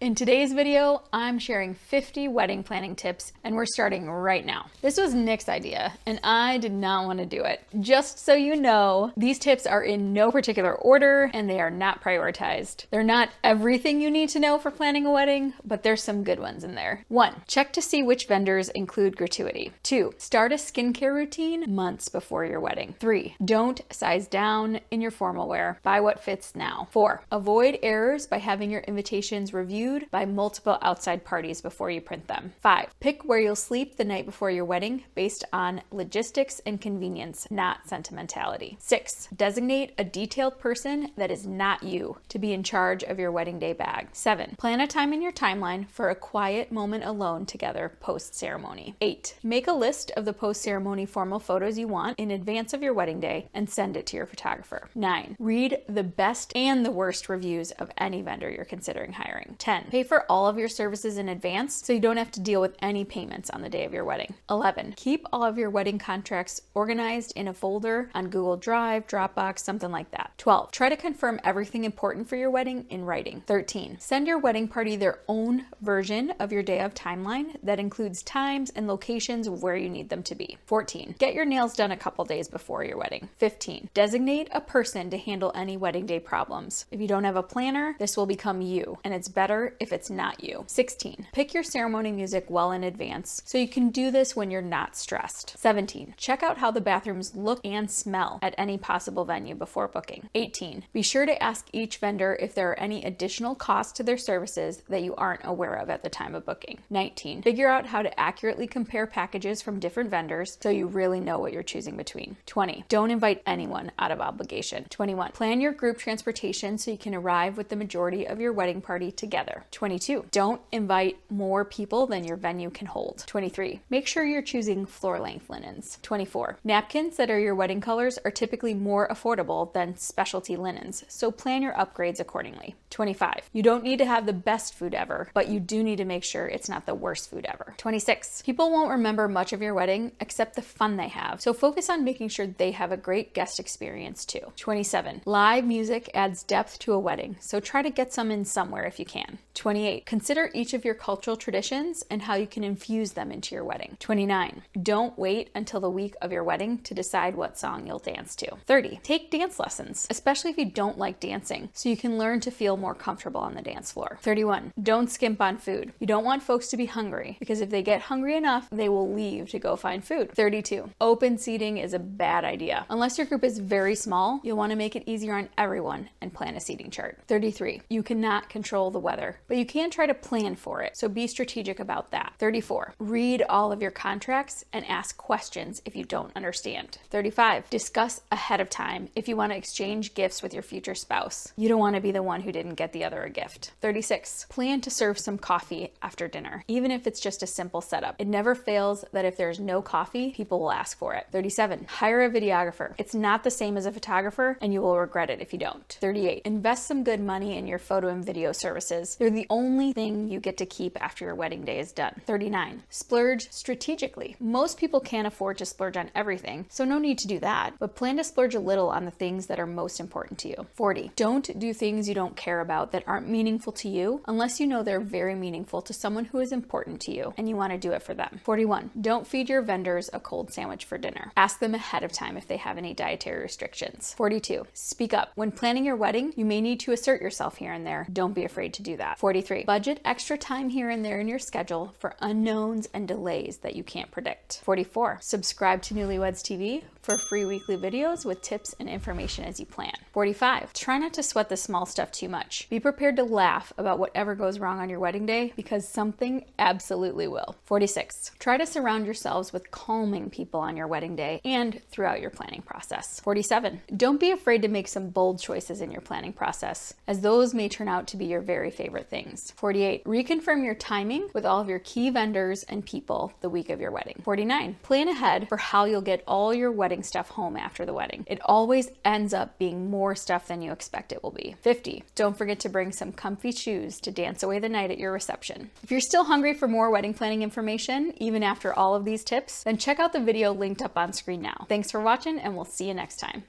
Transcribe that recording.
In today's video, I'm sharing 50 wedding planning tips, and we're starting right now. This was Nick's idea, and I did not want to do it. Just so you know, these tips are in no particular order, and they are not prioritized. They're not everything you need to know for planning a wedding, but there's some good ones in there. 1. Check to see which vendors include gratuity. 2. Start a skincare routine months before your wedding. 3. Don't size down in your formal wear. Buy what fits now. 4. Avoid errors by having your invitations reviewed by multiple outside parties before you print them. 5. Pick where you'll sleep the night before your wedding based on logistics and convenience, not sentimentality. 6. Designate a detailed person that is not you to be in charge of your wedding day bag. 7. Plan a time in your timeline for a quiet moment alone together post-ceremony. 8. Make a list of the post-ceremony formal photos you want in advance of your wedding day and send it to your photographer. 9. Read the best and the worst reviews of any vendor you're considering hiring. 10. Pay for all of your services in advance so you don't have to deal with any payments on the day of your wedding. 11. Keep all of your wedding contracts organized in a folder on Google Drive, Dropbox, something like that. 12. Try to confirm everything important for your wedding in writing. 13. Send your wedding party their own version of your day of timeline that includes times and locations of where you need them to be. 14. Get your nails done a couple days before your wedding. 15. Designate a person to handle any wedding day problems. If you don't have a planner, this will become you, and it's better if it's not you. 16. Pick your ceremony music well in advance so you can do this when you're not stressed. 17. Check out how the bathrooms look and smell at any possible venue before booking. 18. Be sure to ask each vendor if there are any additional costs to their services that you aren't aware of at the time of booking. 19. Figure out how to accurately compare packages from different vendors so you really know what you're choosing between. 20. Don't invite anyone out of obligation. 21. Plan your group transportation so you can arrive with the majority of your wedding party together. 22. Don't invite more people than your venue can hold. 23. Make sure you're choosing floor length linens. 24. Napkins that are your wedding colors are typically more affordable than specialty linens, so plan your upgrades accordingly. 25. You don't need to have the best food ever, but you do need to make sure it's not the worst food ever. 26. People won't remember much of your wedding except the fun they have, so focus on making sure they have a great guest experience too. 27. Live music adds depth to a wedding, so try to get some in somewhere if you can. 28. Consider each of your cultural traditions and how you can infuse them into your wedding. 29. Don't wait until the week of your wedding to decide what song you'll dance to. 30. Take dance lessons, especially if you don't like dancing, so you can learn to feel more comfortable on the dance floor. 31. Don't skimp on food. You don't want folks to be hungry, because if they get hungry enough, they will leave to go find food. 32. Open seating is a bad idea. Unless your group is very small, you'll want to make it easier on everyone and plan a seating chart. 33. You cannot control the weather, but you can try to plan for it, so be strategic about that. 34. Read all of your contracts and ask questions if you don't understand. 35. Discuss ahead of time if you want to exchange gifts with your future spouse. You don't want to be the one who didn't get the other a gift. 36. Plan to serve some coffee after dinner, even if it's just a simple setup. It never fails that if there's no coffee, people will ask for it. 37. Hire a videographer. It's not the same as a photographer, and you will regret it if you don't. 38. Invest some good money in your photo and video services. They're the only thing you get to keep after your wedding day is done. 39. Splurge strategically. Most people can't afford to splurge on everything, so no need to do that, but plan to splurge a little on the things that are most important to you. 40. Don't do things you don't care about that aren't meaningful to you unless you know they're very meaningful to someone who is important to you and you want to do it for them. 41. Don't feed your vendors a cold sandwich for dinner. Ask them ahead of time if they have any dietary restrictions. 42. Speak up. When planning your wedding, you may need to assert yourself here and there. Don't be afraid to do that. 43. Budget extra time here and there in your schedule for unknowns and delays that you can't predict. 44. Subscribe to Newlyweds TV for free weekly videos with tips and information as you plan. 45. Try not to sweat the small stuff too much. Be prepared to laugh about whatever goes wrong on your wedding day, because something absolutely will. 46. Try to surround yourselves with calming people on your wedding day and throughout your planning process. 47. Don't be afraid to make some bold choices in your planning process, as those may turn out to be your very favorite things. 48. Reconfirm your timing with all of your key vendors and people the week of your wedding. 49. Plan ahead for how you'll get all your wedding stuff home after the wedding. It always ends up being more stuff than you expect it will be. 50. Don't forget to bring some comfy shoes to dance away the night at your reception. If you're still hungry for more wedding planning information, even after all of these tips, then check out the video linked up on screen now. Thanks for watching, and we'll see you next time.